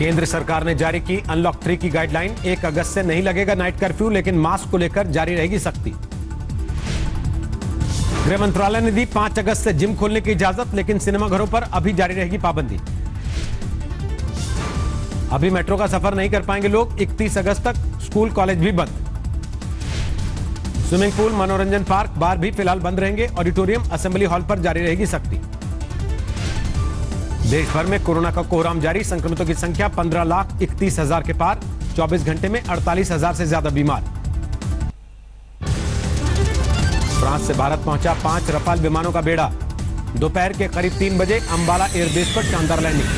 केंद्र सरकार ने जारी की अनलॉक 3 की गाइडलाइन। 1 अगस्त से नहीं लगेगा नाइट कर्फ्यू, लेकिन मास्क को लेकर जारी रहेगी सख्ती। गृह मंत्रालय ने दी 5 अगस्त से जिम खोलने की इजाजत, लेकिन सिनेमाघरों पर अभी जारी रहेगी पाबंदी। अभी मेट्रो का सफर नहीं कर पाएंगे लोग। 31 अगस्त तक स्कूल कॉलेज भी बंद। स्विमिंग पूल, मनोरंजन पार्क, बार भी फिलहाल बंद रहेंगे। ऑडिटोरियम, असेंबली हॉल पर जारी रहेगी सख्ती। देश भर में कोरोना का कोहराम जारी। संक्रमितों की संख्या 15,31,000 के पार। 24 घंटे में 48,000 से ज्यादा बीमार। फ्रांस से भारत पहुंचा 5 रफाल विमानों का बेड़ा। दोपहर के करीब 3 बजे अंबाला एयरबेस पर शानदार लैंडिंग।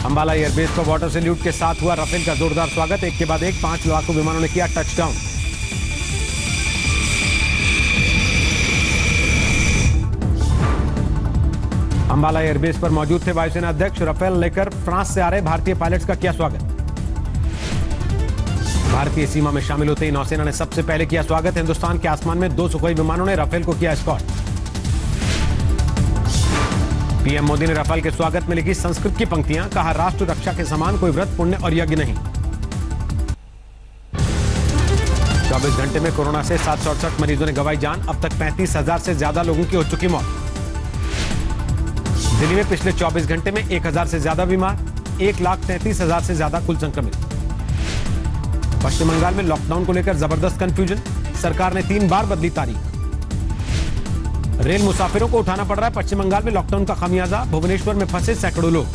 अंबाला एयरबेस पर वाटर सैल्यूट के साथ हुआ राफेल का जोरदार स्वागत। एक के बाद एक 5 लड़ाकू विमानों ने किया टचडाउन। अंबाला एयरबेस पर मौजूद थे वायुसेना अध्यक्ष। राफेल लेकर फ्रांस से आ रहे भारतीय पायलट्स का किया स्वागत। भारतीय सीमा में शामिल होते ही नौसेना ने सबसे पहले किया स्वागत। हिंदुस्तान के आसमान में 2 सुखोई विमानों ने राफेल को किया एस्कॉर्ट। पीएम मोदी ने राफेल के स्वागत में लिखी संस्कृत की पंक्तियां। कहा, राष्ट्र रक्षा के समान कोई व्रत, पुण्य और यज्ञ नहीं। 24 घंटे में कोरोना से 768 मरीजों ने गंवाई जान। अब तक 35,000 से ज्यादा लोगों की हो चुकी मौत। दिल्ली में पिछले 24 घंटे में 1,000 से ज्यादा बीमार। 1,33,000 से ज्यादा कुल संक्रमित। पश्चिम बंगाल में लॉकडाउन को लेकर जबरदस्त कंफ्यूजन। सरकार ने 3 बार बदली तारीख। रेल मुसाफिरों को उठाना पड़ रहा है पश्चिम बंगाल में लॉकडाउन का खामियाजा। भुवनेश्वर में फंसे सैकड़ों लोग।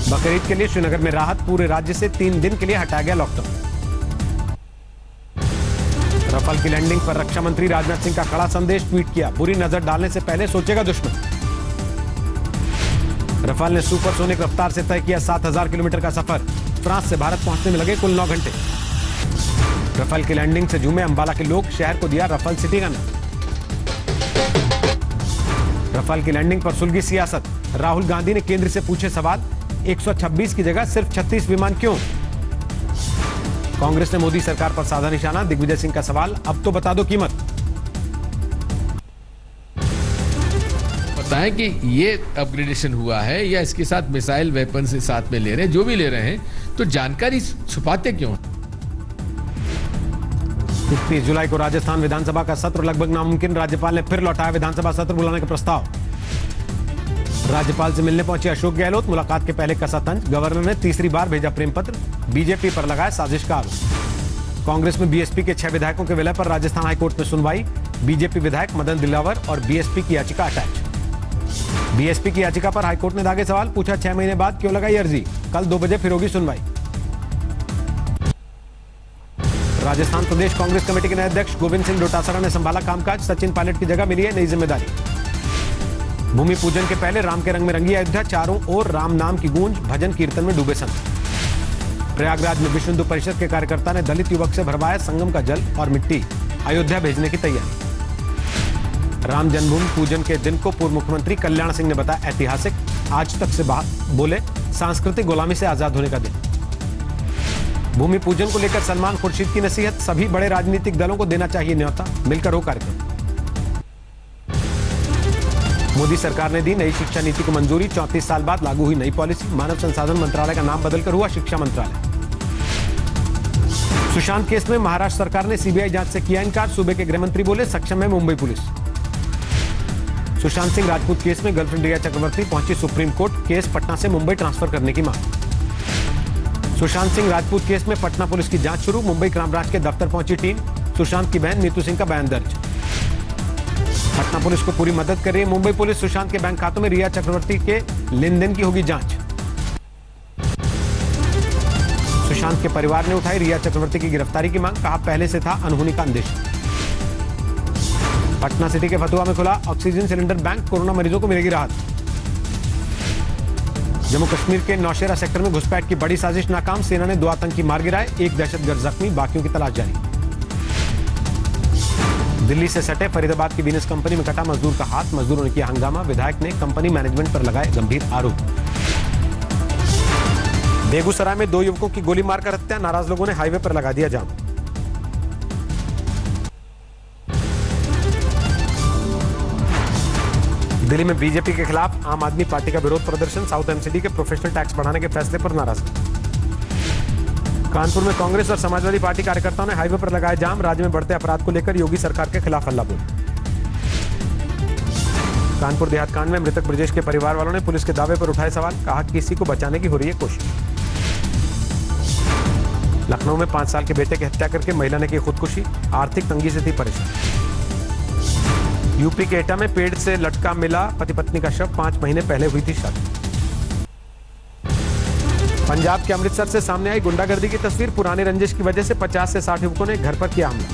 बकरीद के लिए श्रीनगर में राहत। पूरे राज्य से 3 दिन के लिए हटाया गया लॉकडाउन। राफेल की लैंडिंग पर रक्षा मंत्री राजनाथ सिंह का कड़ा संदेश ट्वीट किया। बुरी नजर डालने से पहले सोचेगा दुश्मन। राफेल ने सुपरसोनिक रफ्तार से तय किया 7,000 किलोमीटर का सफर। फ्रांस से भारत पहुंचने में लगे कुल 9 घंटे। राफेल की लैंडिंग से झूमे अंबाला के लोग। शहर को दिया राफेल सिटी का नाम। राफेल की लैंडिंग पर सुलगी सियासत। राहुल गांधी ने केंद्र से पूछे सवाल। 126 की जगह सिर्फ 36 विमान क्यों? कांग्रेस ने मोदी सरकार पर साधा निशाना। दिग्विजय सिंह का सवाल, अब तो बता दो कीमत। बताएं कि ये अपग्रेडेशन हुआ है या इसके साथ मिसाइल वेपन से साथ में ले रहे हैं, जो भी ले रहे हैं, तो जानकारी छुपाते क्यों? 31 जुलाई को राजस्थान विधानसभा का सत्र लगभग नामुमकिन। राज्यपाल ने फिर लौटाया विधानसभा सत्र बुलाने का प्रस्ताव। राज्यपाल से मिलने पहुंचे अशोक गहलोत। मुलाकात के पहले कसा तंज। गवर्नर ने तीसरी बार भेजा प्रेम पत्र। बीजेपी पर लगाया साजिश का आरोप। कांग्रेस में बीएसपी के 6 विधायकों के विलय पर राजस्थान हाईकोर्ट में सुनवाई। बीजेपी विधायक मदन दिलावर और बीएसपी की याचिका अटैच। बीएसपी की याचिका पर हाईकोर्ट ने दागे सवाल। पूछा 6 महीने बाद क्यों लगाई अर्जी। कल 2 बजे फिर होगी सुनवाई। राजस्थान प्रदेश कांग्रेस कमेटी के नए अध्यक्ष गोविंद सिंह डोटासरा ने संभाला कामकाज। सचिन पायलट की जगह मिली है नई जिम्मेदारी। भूमि पूजन के पहले राम के रंग में रंगी अयोध्या। चारों ओर राम नाम की गूंज। भजन कीर्तन में डूबे संत। प्रयागराज में विश्व हिंदू परिषद के कार्यकर्ता ने दलित युवक से भरवाया संगम का जल और मिट्टी। अयोध्या भेजने की तैयारी। राम जन्मभूमि पूजन के दिन को पूर्व मुख्यमंत्री कल्याण सिंह ने बताया ऐतिहासिक। आज तक से बोले सांस्कृतिक गुलामी से आजाद होने का दिन। भूमि पूजन को लेकर सलमान खुर्शीद की नसीहत। सभी बड़े राजनीतिक दलों को देना चाहिए न्योता। मिलकर हो कार्यक्रम। मोदी सरकार ने दी नई शिक्षा नीति को मंजूरी। 34 साल बाद लागू हुई नई पॉलिसी। मानव संसाधन मंत्रालय का नाम बदलकर हुआ शिक्षा मंत्रालय। सुशांत केस में महाराष्ट्र सरकार ने सीबीआई जांच से किया इनकार। सूबे के गृह मंत्री बोले सक्षम है मुंबई पुलिस। सुशांत सिंह राजपूत केस में गर्लफ्रेंड रिया चक्रवर्ती पहुंची सुप्रीम कोर्ट। केस पटना से मुंबई ट्रांसफर करने की मांग। सुशांत सिंह राजपूत केस में पटना पुलिस की जांच शुरू। मुंबई क्राइम ब्रांच के दफ्तर पहुंची टीम। सुशांत की बहन नीतू सिंह का बयान दर्ज। पटना पुलिस को पूरी मदद कर रही है मुंबई पुलिस। सुशांत के बैंक खातों में रिया चक्रवर्ती के लेन देन की होगी जांच। सुशांत के परिवार ने उठाई रिया चक्रवर्ती की गिरफ्तारी की मांग। कहा पहले से था अनहोनी का अंदेशा। पटना सिटी के फतुहा में खुला ऑक्सीजन सिलेंडर बैंक। कोरोना मरीजों को मिलेगी राहत। जम्मू कश्मीर के नौशेरा सेक्टर में घुसपैठ की बड़ी साजिश नाकाम। सेना ने 2 आतंकी मार गिराए। 1 दहशतगर्द जख्मी। बाकियों की तलाश जारी। दिल्ली से सटे फरीदाबाद की वीनस कंपनी में कटा मजदूर का हाथ। मजदूरों ने किया हंगामा। विधायक ने कंपनी मैनेजमेंट पर लगाए गंभीर आरोप। बेगूसराय में 2 युवकों की गोली मारकर हत्या। नाराज लोगों ने हाईवे पर लगा दिया जाम। दिल्ली में बीजेपी के खिलाफ आम आदमी पार्टी का विरोध प्रदर्शन, साउथ एमसीडी के प्रोफेशनल टैक्स बढ़ाने के फैसले पर नाराजगी। कानपुर में कांग्रेस और समाजवादी पार्टी कार्यकर्ताओं ने हाईवे पर लगाया जाम, राज्य में बढ़ते अपराध को लेकर योगी सरकार के खिलाफ हल्ला बोल। कानपुर देहात कांड में मृतक ब्रजेश के परिवार वालों ने पुलिस के दावे पर उठाए सवाल, कहा किसी को बचाने की हो रही है कोशिश। लखनऊ में 5 साल के बेटे की हत्या करके महिला ने की खुदकुशी, आर्थिक तंगी से थी परेशान। यूपी के एटा में पेड़ से लटका मिला पति पत्नी का शव, 5 महीने पहले हुई थी शादी। पंजाब के अमृतसर से सामने आई गुंडागर्दी की तस्वीर, पुरानी रंजिश की वजह से 50 से 60 युवकों ने घर पर किया हमला।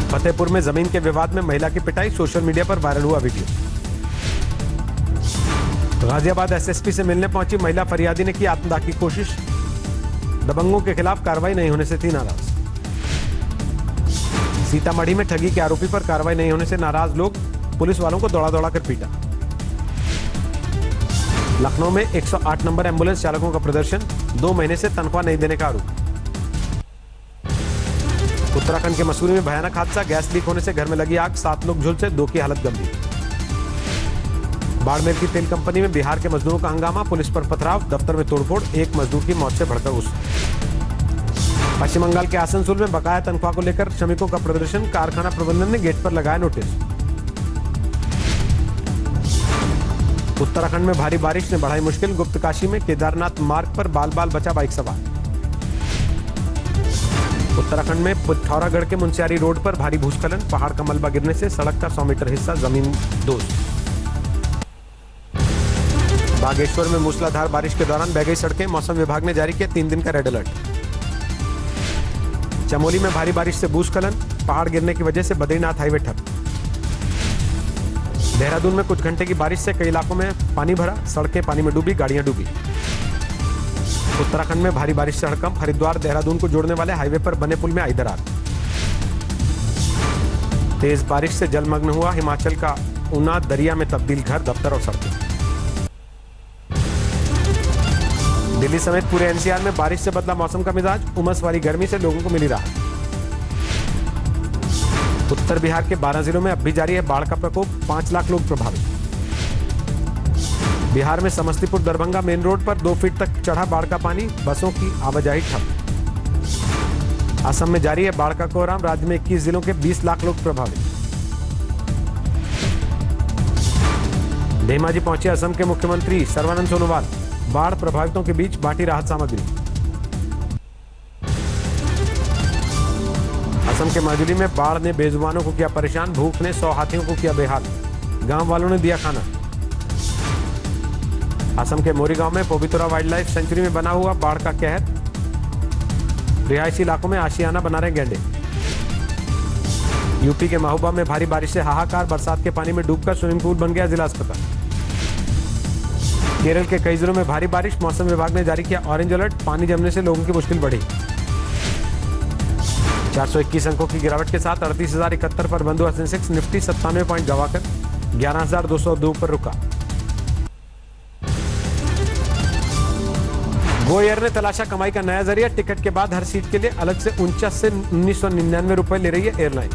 फतेहपुर में जमीन के विवाद में महिला की पिटाई, सोशल मीडिया पर वायरल हुआ वीडियो। गाजियाबाद एसएसपी से मिलने पहुंची महिला फरियादी ने की आत्मदाह की कोशिश, दबंगों के खिलाफ कार्रवाई नहीं होने से थी नाराज। सीतामढ़ी में ठगी के आरोपी पर कार्रवाई नहीं होने से नाराज लोग, पुलिस वालों को दौड़ा दौड़ा कर पीटा। लखनऊ में 108 नंबर एम्बुलेंस चालकों का प्रदर्शन, 2 महीने से तनख्वाह नहीं देने का आरोप। उत्तराखंड के मसूरी में भयानक हादसा, गैस लीक होने से घर में लगी आग, 7 लोग झुलसे, 2 की हालत गंभीर। बाड़मेर की तेल कंपनी में बिहार के मजदूरों का हंगामा, पुलिस पर पथराव, दफ्तर में तोड़फोड़, 1 मजदूर की मौत से भड़का गुस्सा। पश्चिम बंगाल के आसनसोल में बकाया तनख्वाह को लेकर श्रमिकों का प्रदर्शन, कारखाना प्रबंधन ने गेट पर लगाया नोटिस। उत्तराखंड में भारी बारिश ने बढ़ाई मुश्किल, गुप्तकाशी में केदारनाथ मार्ग पर बाल बाल बचा बाइक सवार। उत्तराखंड में पिथौरागढ़ के मुंशियारी रोड पर भारी भूस्खलन, पहाड़ का मलबा गिरने से सड़क का 100 मीटर हिस्सा जमीन दोस्त। बागेश्वर में मूसलाधार बारिश के दौरान बह गई सड़कें, मौसम विभाग ने जारी किया 3 दिन का रेड अलर्ट। चमोली में भारी बारिश से भूस्खलन, पहाड़ गिरने की वजह से बद्रीनाथ हाईवे ठप। देहरादून में कुछ घंटे की बारिश से कई इलाकों में पानी भरा, सड़कें पानी में डूबी, गाड़ियां डूबी। उत्तराखंड में भारी बारिश से हड़कंप, हरिद्वार देहरादून को जोड़ने वाले हाईवे पर बने पुल में आई दरार। तेज बारिश से जलमग्न हुआ हिमाचल का ऊना, दरिया में तब्दील घर, दफ्तर और सड़कें। दिल्ली समेत पूरे एनसीआर में बारिश से बदला मौसम का मिजाज, उमस वाली गर्मी से लोगों को मिली राहत। उत्तर बिहार के 12 जिलों में अब भी जारी है बाढ़ का प्रकोप, 5 लाख लोग प्रभावित। बिहार में समस्तीपुर दरभंगा मेन रोड पर 2 फीट तक चढ़ा बाढ़ का पानी, बसों की आवाजाही ठप। असम में जारी है बाढ़ का कोहराम, राज्य में 21 जिलों के 20 लाख लोग प्रभावित। धेमाजी पहुंचे असम के मुख्यमंत्री सर्बानंद सोनोवाल, बाढ़ प्रभावितों के बीच बांटी राहत सामग्री। असम के माजुली में बाढ़ ने बेजुबानों को किया परेशान, भूख ने 100 हाथियों को किया बेहाल, गांव वालों ने दिया खाना। असम के मोरीगांव में पोबितोरा वाइल्ड लाइफ सेंचुरी में बना हुआ बाढ़ का कहर, रिहायशी इलाकों में आशियाना बना रहे गैंडे। यूपी के महोबा में भारी बारिश से हाहाकार, बरसात के पानी में डूबकर स्विमिंग पूल बन गया जिला अस्पताल। केरल के कई जिलों में भारी बारिश, मौसम विभाग ने जारी किया ऑरेंज अलर्ट, पानी जमने से लोगों की मुश्किल बढ़ी। 421 अंकों की गिरावट के साथ 38,071 पर बंद हुआ सेंसेक्स, निफ्टी 97 पॉइंट गंवाकर 11,202 पर रुका। गो एयर ने तलाशा कमाई का नया जरिया, टिकट के बाद हर सीट के लिए अलग से 49 से 1999 रुपए ले रही है एयरलाइन।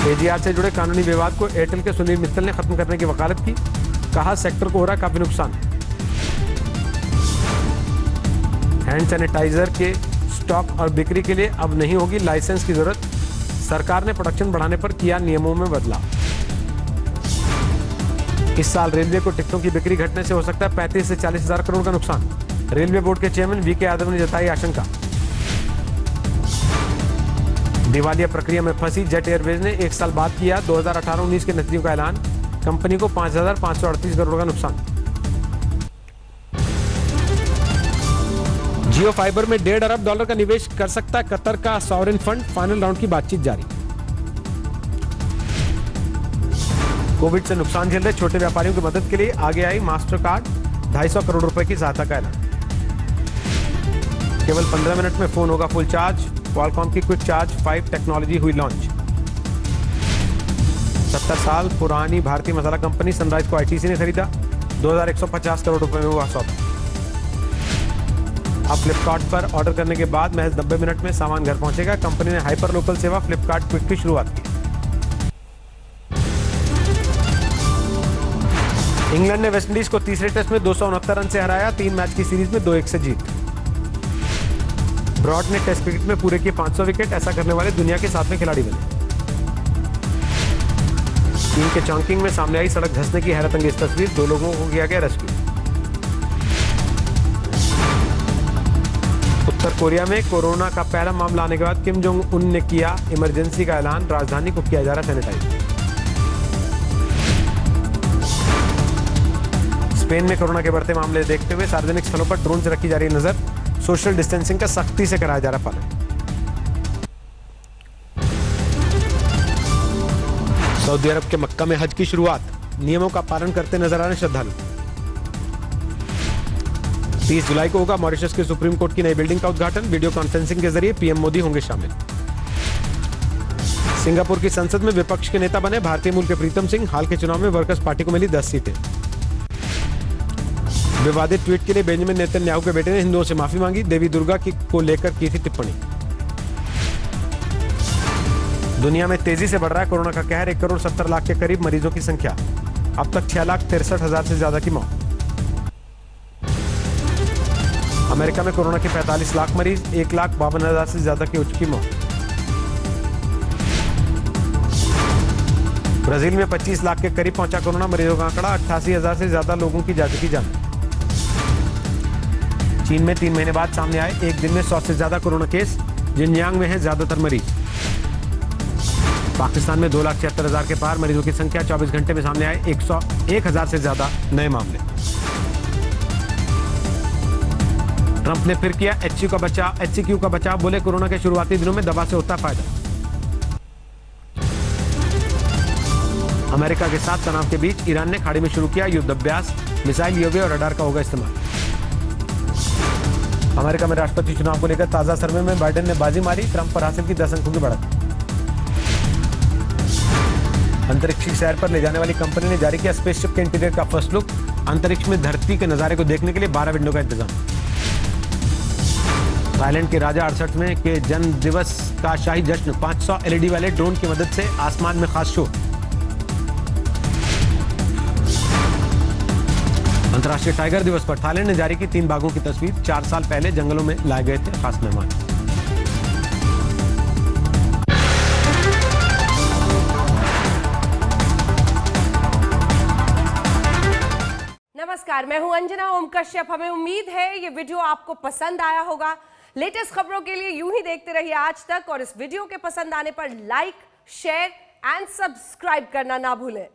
एजीआर से जुड़े कानूनी विवाद को एयरटेल के सुनील मित्तल ने खत्म करने की वकालत की, कहा सेक्टर को हो रहा काफी नुकसान। हैंड सैनिटाइजर के स्टॉक और बिक्री के लिए अब नहीं होगी लाइसेंस की जरूरत, सरकार ने प्रोडक्शन बढ़ाने पर किया नियमों में बदलाव। इस साल रेलवे को टिकटों की बिक्री घटने से हो सकता है 35 से 40 हजार करोड़ का नुकसान, रेलवे बोर्ड के चेयरमैन वीके यादव ने जताई आशंका। दिवालिया प्रक्रिया में फंसी जेट एयरवेज ने 1 साल बाद किया 2018-19 के नतीजों का ऐलान, कंपनी को 5,538 करोड़ का नुकसान। जियो फाइबर में $1.5 अरब का निवेश कर सकता है कतर का सॉवरेन फंड, फाइनल राउंड की बातचीत जारी। कोविड से नुकसान झेल रहे छोटे व्यापारियों की मदद के लिए आगे आई मास्टर कार्ड, 250 करोड़ रुपए की सहायता का ऐलान। केवल 15 मिनट में फोन होगा फुल चार्ज, क्वालकॉम की क्विक चार्ज 5 टेक्नोलॉजी हुई लॉन्च। 70 साल पुरानी भारतीय मसाला कंपनी सनराइज को आईटीसी ने खरीदा, 2,150 करोड़ रुपए में हुआ सौदा। अब फ्लिपकार्ट पर ऑर्डर करने के बाद महज 90 मिनट में सामान घर पहुंचेगा, कंपनी ने हाइपर लोकल सेवा फ्लिपकार्ट क्विक की शुरुआत की। इंग्लैंड ने वेस्टइंडीज को तीसरे टेस्ट में 269 रन से हराया। 3 मैच की सीरीज में 2-1 से जीत। ब्रॉड ने टेस्ट क्रिकेट में पूरे किए 500 विकेट। ऐसा करने वाले दुनिया के 7वें खिलाड़ी बने। चीन के चॉन्किंग में सामने आई सड़क धंसने की हैरतअंगेज तस्वीर। 2 लोगों को किया गया रेस्क्यू। उत्तर कोरिया में कोरोना का पहला मामला आने के बाद किम जोंग उन ने किया इमरजेंसी का ऐलान। राजधानी को किया जा रहा सैनिटाइज। स्पेन में कोरोना के बढ़ते मामले देखते हुए सार्वजनिक स्थलों पर ड्रोन से रखी जा रही नजर। सोशल डिस्टेंसिंग का सख्ती से कराया जा रहा पालन। सऊदी अरब के मक्का में हज की शुरुआत। नियमों का पालन करते नजर आ रहे श्रद्धालु। 30 जुलाई को होगा मॉरिशस के सुप्रीम कोर्ट की नई बिल्डिंग का उद्घाटन। वीडियो कॉन्फ्रेंसिंग के जरिए पीएम मोदी होंगे शामिल। सिंगापुर की संसद में विपक्ष के नेता बने भारतीय मूल के प्रीतम सिंह। हाल के चुनाव में वर्कर्स पार्टी को मिली 10 सीटें। विवादित ट्वीट के लिए बेंजामिन नेतन्याहू के बेटे ने हिंदुओं से माफी मांगी। देवी दुर्गा को लेकर की थी टिप्पणी। दुनिया में तेजी से बढ़ रहा है कोरोना का कहर। 1 करोड़ 70 लाख के करीब मरीजों की संख्या। अब तक 6,63,000 से ज्यादा की मौत। अमेरिका में कोरोना के 45 लाख मरीज। 1,52,000 से ज्यादा की हो चुकी मौत। ब्राजील में 25 लाख के करीब पहुंचा कोरोना मरीजों का आंकड़ा। 88,000 से ज्यादा लोगों की जा चुकी जान। चीन में 3 महीने बाद सामने आए एक दिन में 100 से ज्यादा कोरोना केस। जिनयांग में है ज्यादातर मरीज। पाकिस्तान में 2,76,000 के पार मरीजों की संख्या। 24 घंटे में सामने आए 101,000 से ज्यादा नए मामले। ट्रंप ने फिर किया HCQ का बचाव। बोले कोरोना के शुरुआती दिनों में दवा से होता फायदा। अमेरिका के साथ तनाव के बीच ईरान ने खाड़ी में शुरू किया युद्ध अभ्यास। मिसाइल, यूएवी और रडार का होगा इस्तेमाल। अमेरिका में राष्ट्रपति चुनाव को लेकर ताजा सर्वे में बाइडेन ने बाजी मारी। ट्रंप पर हासिल की 10 अंकों की बढ़त। अंतरिक्ष सैर पर ले जाने वाली कंपनी ने जारी किया स्पेसशिप के इंटीरियर का फर्स्ट लुक। अंतरिक्ष में धरती के नजारे को देखने के लिए 12 विंडो का इंतजाम। थाईलैंड के राजा 68 में के जन्म दिवस का शाही जश्न। 500 LED वाले ड्रोन की मदद से आसमान में खास शो। अंतर्राष्ट्रीय टाइगर दिवस पर थाईलैंड ने जारी की 3 बाघों की तस्वीर। 4 साल पहले जंगलों में लाए गए थे खास मेहमान। नमस्कार, मैं हूं अंजना ओम कश्यप। हमें उम्मीद है ये वीडियो आपको पसंद आया होगा। लेटेस्ट खबरों के लिए यूं ही देखते रहिए आज तक और इस वीडियो के पसंद आने पर लाइक, शेयर एंड सब्सक्राइब करना ना भूलें।